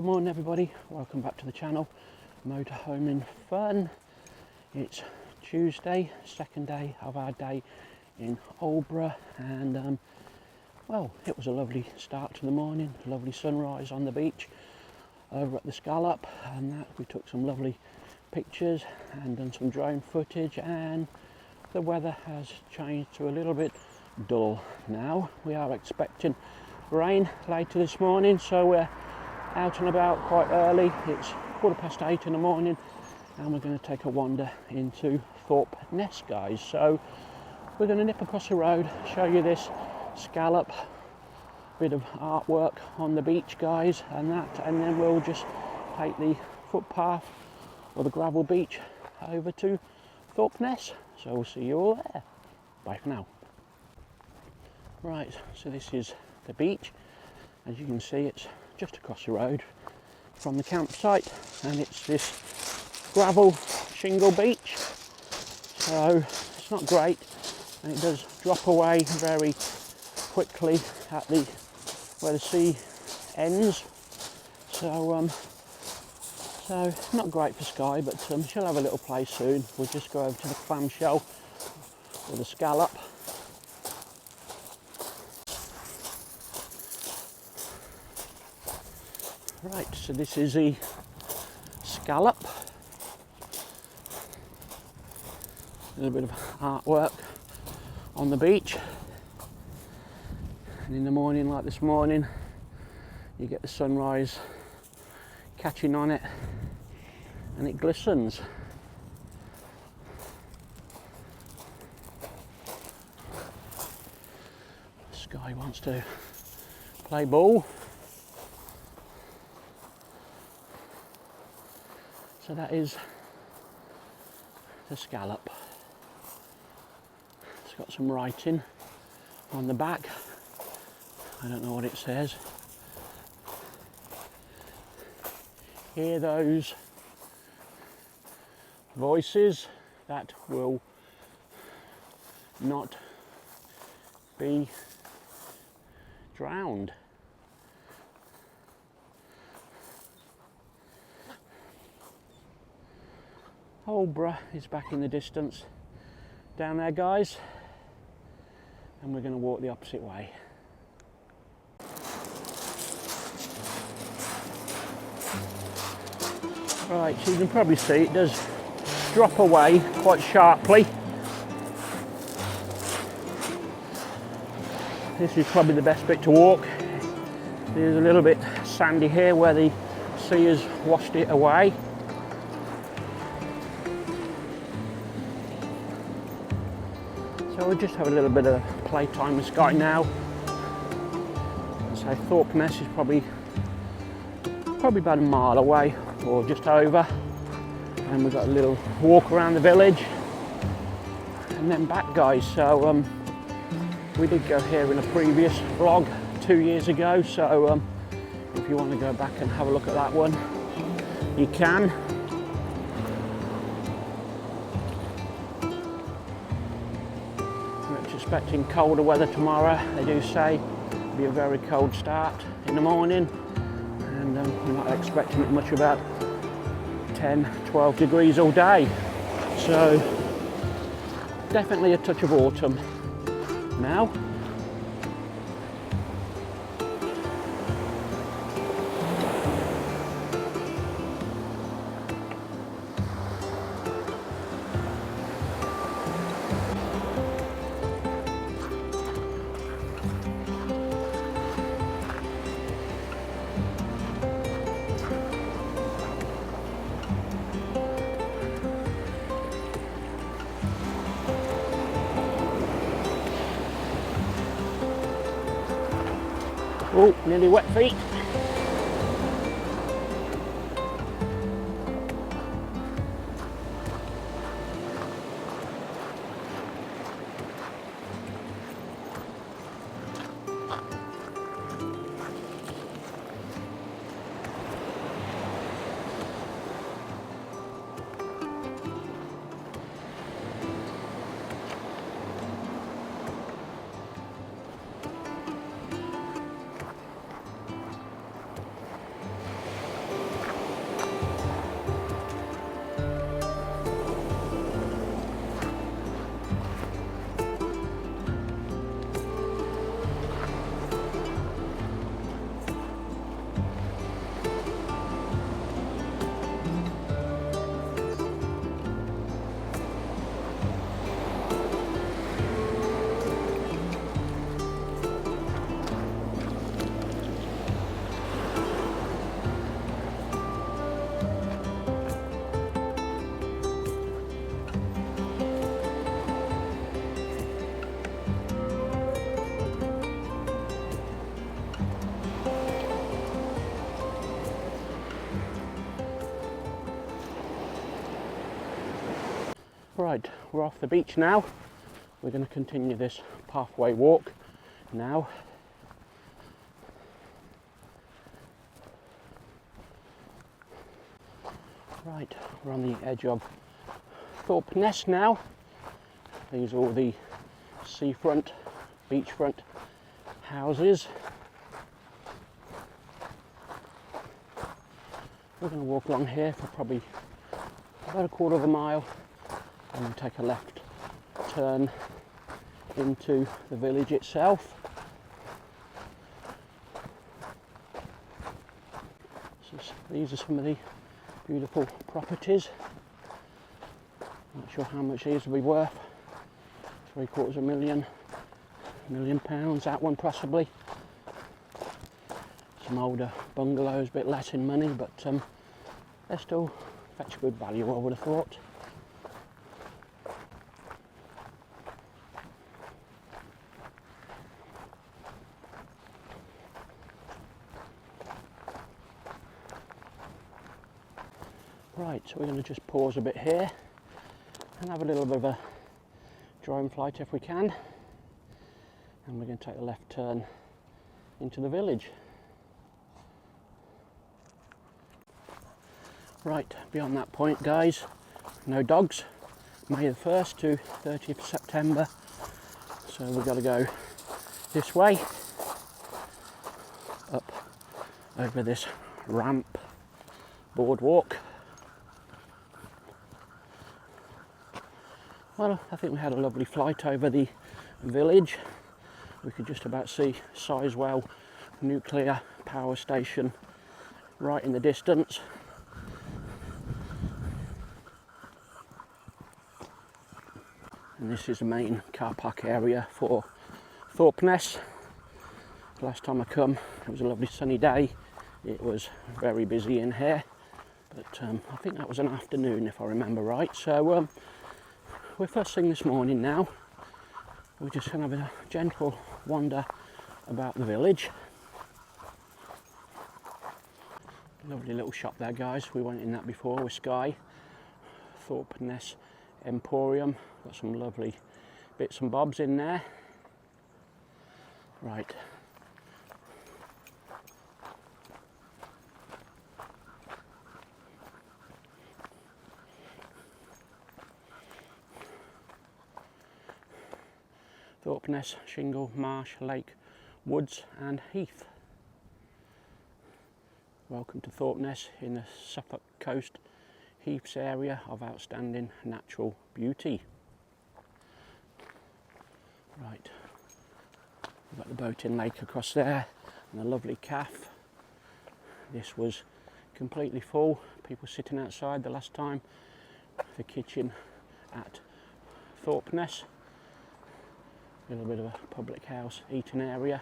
Good morning everybody, welcome back to the channel, Motorhoming Fun. It's Tuesday, second day of our day in Aldeburgh, and well, it was a lovely start to the morning, lovely sunrise on the beach over at the Scallop, and that we took some lovely pictures and done some drone footage, and the weather has changed to a little bit dull now. We are expecting rain later this morning, so we're out and about quite early. It's 8:15 in the morning and we're going to take a wander into Thorpeness, guys. So we're going to nip across the road, show you this scallop, bit of artwork on the beach, guys, and then we'll just take the footpath or the gravel beach over to Thorpeness. So we'll see you all there. Bye for now. Right, so this is the beach. As you can see, it's just across the road from the campsite, and it's this gravel shingle beach, so it's not great, and it does drop away very quickly at where the sea ends, so not great for Sky, but she'll have a little play soon. We'll just go over to the clamshell or the scallop. Right, so this is the scallop. A little bit of artwork on the beach. And in the morning, like this morning, you get the sunrise catching on it and it glistens. Sky wants to play ball. So that is the scallop. It's got some writing on the back. I don't know what it says. Hear those voices that will not be drowned. Aldeburgh is back in the distance down there, guys, and we're going to walk the opposite way. Right, so you can probably see it does drop away quite sharply. This is probably the best bit to walk. There's a little bit sandy here where the sea has washed it away. So we'll just have a little bit of playtime with Sky now. So Thorpeness is probably about a mile away or just over, and we've got a little walk around the village and then back, guys. So we did go here in a previous vlog 2 years ago, so if you want to go back and have a look at that one, you can. Expecting colder weather tomorrow. They do say it'll be a very cold start in the morning, and we're not expecting it much, about 10-12 degrees all day, so definitely a touch of autumn now. Oh, nearly wet feet. Right, we're off the beach now. We're going to continue this pathway walk now. Right, we're on the edge of Thorpeness now. These are all the seafront, beachfront houses. We're going to walk along here for probably about a quarter of a mile and then take a left turn into the village itself. These are some of the beautiful properties. Not sure how much these will be worth. £750,000, £1 million, that one possibly. Some older bungalows, a bit less in money, but they're still fetch good value, I would have thought. Right, so we're going to just pause a bit here and have a little bit of a drone flight if we can, and we're going to take the left turn into the village. Right, beyond that point guys, no dogs, May the 1st to 30th of September, so we've got to go this way, up over this ramp, boardwalk. Well, I think we had a lovely flight over the village. We could just about see Sizewell nuclear power station right in the distance. And this is the main car park area for Thorpeness. Last time I come, it was a lovely sunny day. It was very busy in here, but I think that was an afternoon if I remember right. So we're first thing this morning now. We're just going to have a gentle wander about the village. Lovely little shop there guys, we went in that before with Sky. Thorpeness Emporium, got some lovely bits and bobs in there. Right. Thorpeness, Shingle, Marsh, Lake, Woods and Heath. Welcome to Thorpeness in the Suffolk Coast Heaths area of outstanding natural beauty. Right, we've got the boating lake across there and a lovely cafe. This was completely full, people sitting outside the last time. The kitchen at Thorpeness. A little bit of a public house eating area.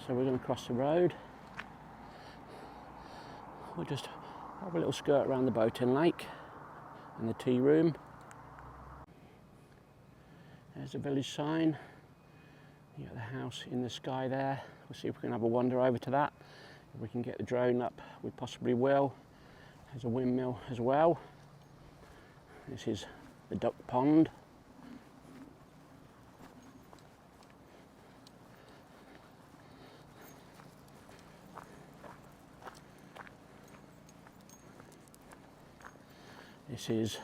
So we're going to cross the road. We'll just have a little skirt around the boating lake and the tea room. There's a village sign. You got the house in the sky there. We'll see if we can have a wander over to that. If we can get the drone up, we possibly will. There's a windmill as well. This is the duck pond. This is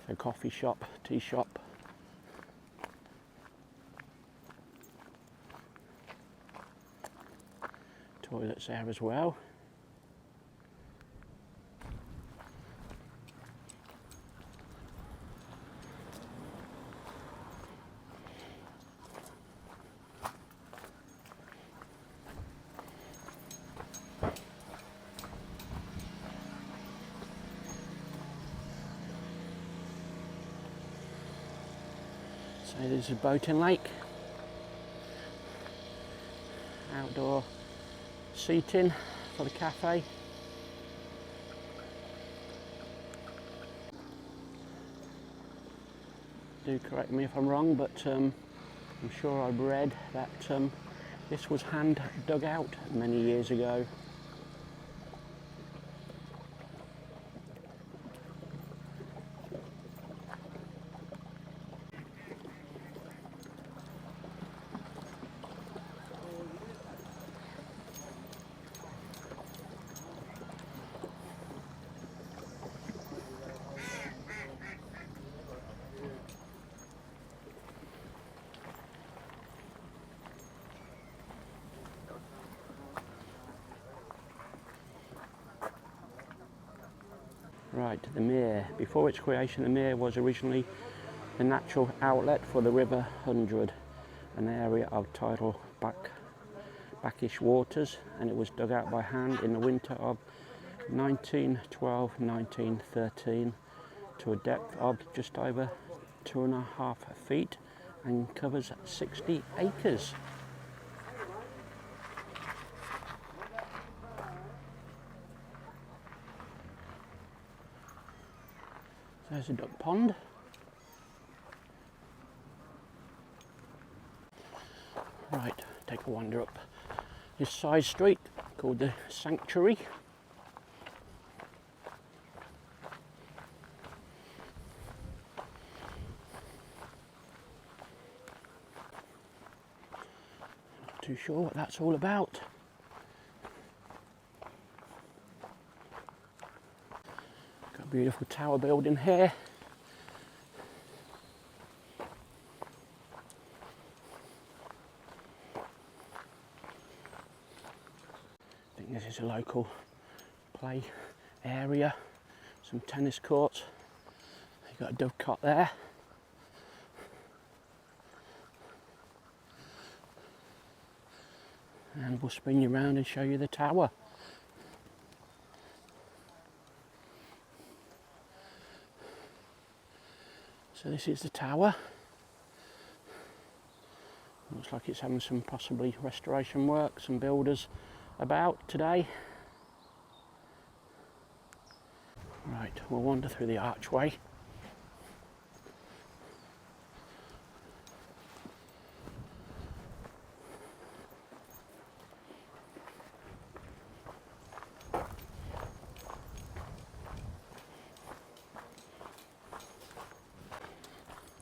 a coffee shop, tea shop. Toilets there as well. So there's a boating lake, outdoor seating for the cafe. Do correct me if I'm wrong, but I'm sure I've read that This was hand dug out many years ago. Right, the meare. Before its creation, the meare was originally the natural outlet for the River Hundred, an area of tidal backish waters, and it was dug out by hand in the winter of 1912-1913 to a depth of just over 2.5 feet and covers 60 acres. There's a duck pond. Right, take a wander up this side street called the Sanctuary. Not too sure what that's all about. Got a beautiful tower building here. I think this is a local play area, some tennis courts. You've got a dovecot there. And we'll spin you around and show you the tower. So this is the tower. Looks like it's having some possibly restoration work, some builders about today. Right, we'll wander through the archway.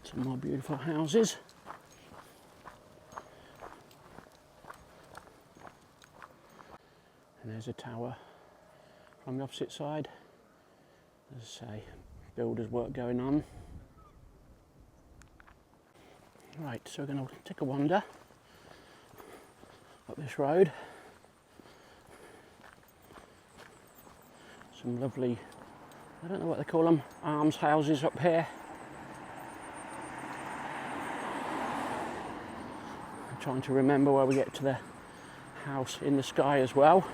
Some more beautiful houses. And there's a tower from the opposite side. As I say, builders' work going on. Right, so we're going to take a wander up this road. Some lovely, I don't know what they call them, almshouses up here. I'm trying to remember where we get to the house in the sky as well.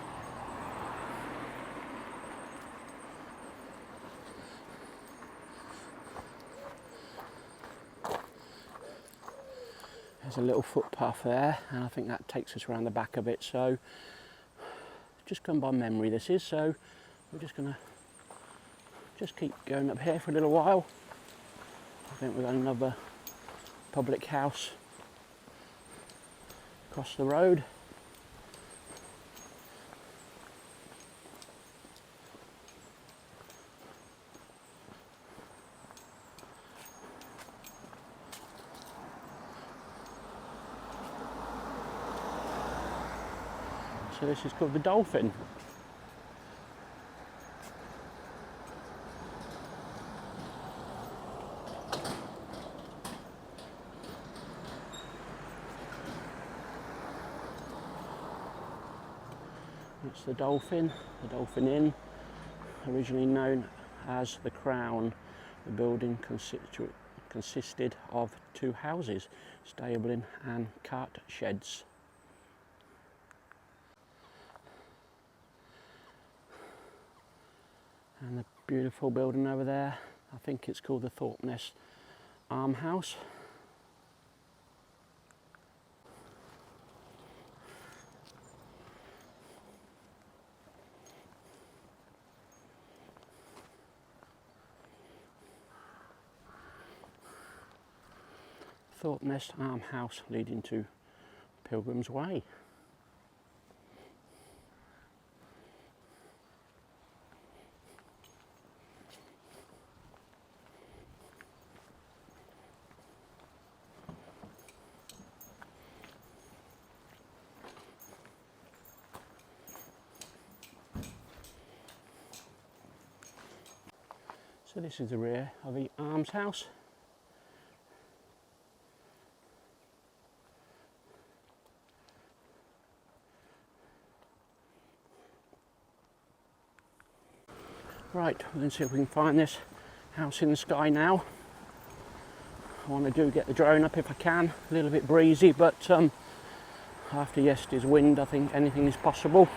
There's a little footpath there, and I think that takes us around the back of it, so just gone by memory this is, so we're just going to keep going up here for a little while. I think we've got another public house across the road. So this is called the Dolphin. That's the Dolphin Inn, originally known as the Crown. The building consisted of 2 houses, stabling and cart sheds. And the beautiful building over there, I think it's called the Thorpeness Armhouse. Thorpeness Armhouse leading to Pilgrim's Way. So this is the rear of the almshouse. Right, we're going to see if we can find this house in the sky now. I want to get the drone up if I can. A little bit breezy, but after yesterday's wind I think anything is possible.